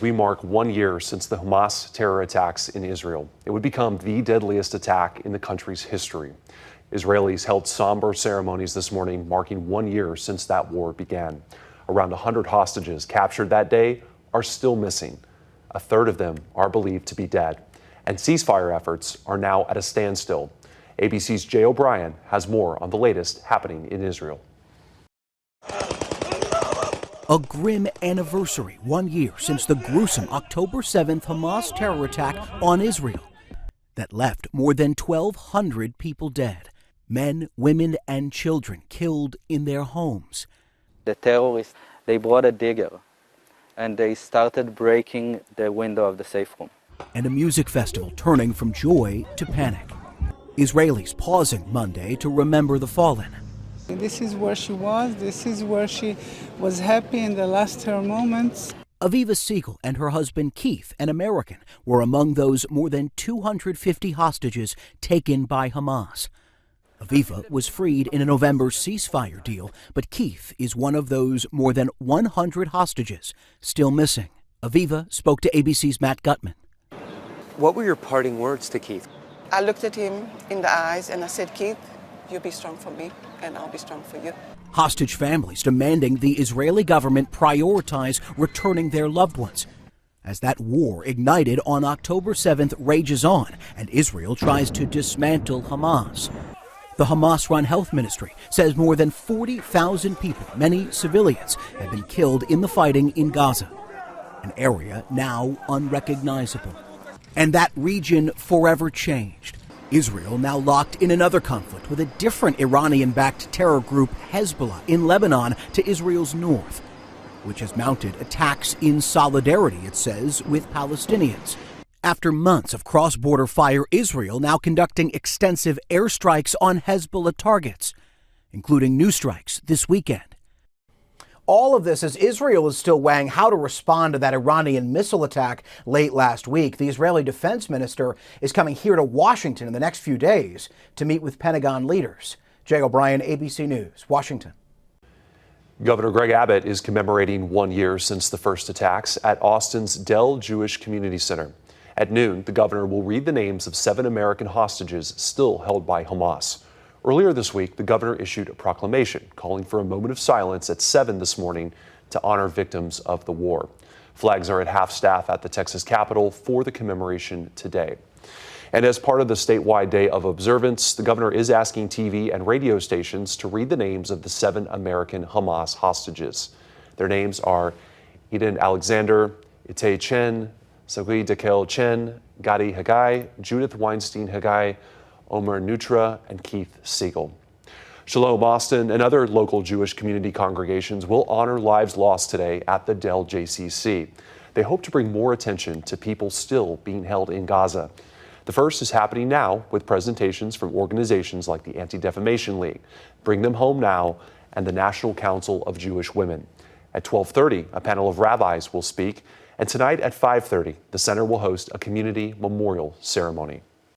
We mark 1 year since the Hamas terror attacks in Israel. It would become the deadliest attack in the country's history. Israelis held somber ceremonies this morning, marking 1 year since that war began. Around 100 hostages captured that day are still missing. A third of them are believed to be dead. And ceasefire efforts are now at a standstill. ABC's Jay O'Brien has more on the latest happening in Israel. A grim anniversary, 1 year since the gruesome October 7th Hamas terror attack on Israel that left more than 1,200 people dead. Men, women, and children killed in their homes. The terrorists, they brought a digger and they started breaking the window of the safe room. And a music festival turning from joy to panic. Israelis pausing Monday to remember the fallen. This is where she was. This is where she was happy in the last her moments. Aviva Siegel and her husband Keith, an American, were among those more than 250 hostages taken by Hamas. Aviva was freed in a November ceasefire deal, but Keith is one of those more than 100 hostages still missing. Aviva spoke to ABC's Matt Gutman. What were your parting words to Keith? I looked at him in the eyes and I said, Keith, you be strong for me and I'll be strong for you. Hostage families demanding the Israeli government prioritize returning their loved ones. As that war ignited on October 7th rages on and Israel tries to dismantle Hamas. The Hamas-run health ministry says more than 40,000 people, many civilians, have been killed in the fighting in Gaza, an area now unrecognizable. And that region forever changed. Israel now locked in another conflict with a different Iranian-backed terror group, Hezbollah, in Lebanon to Israel's north, which has mounted attacks in solidarity, it says, with Palestinians. After months of cross-border fire, Israel now conducting extensive airstrikes on Hezbollah targets, including new strikes this weekend. All of this as Israel is still weighing how to respond to that Iranian missile attack late last week. The Israeli defense minister is coming here to Washington in the next few days to meet with Pentagon leaders. Jay O'Brien, ABC News, Washington. Governor Greg Abbott is commemorating 1 year since the first attacks at Austin's Dell Jewish Community Center. At noon, the governor will read the names of 7 American hostages still held by Hamas. Earlier this week, the governor issued a proclamation calling for a moment of silence at 7 this morning to honor victims of the war. Flags are at half-staff at the Texas Capitol for the commemoration today. And as part of the statewide day of observance, the governor is asking TV and radio stations to read the names of the 7 American Hamas hostages. Their names are Eden Alexander, Itay Chen, Sagui Dekel Chen, Gadi Hagai, Judith Weinstein Hagai, Omer Nutra, and Keith Siegel. Shalom Austin and other local Jewish community congregations will honor lives lost today at the Dell JCC. They hope to bring more attention to people still being held in Gaza. The first is happening now with presentations from organizations like the Anti-Defamation League, Bring Them Home Now, and the National Council of Jewish Women. At 12:30, a panel of rabbis will speak, and tonight at 5:30, the center will host a community memorial ceremony.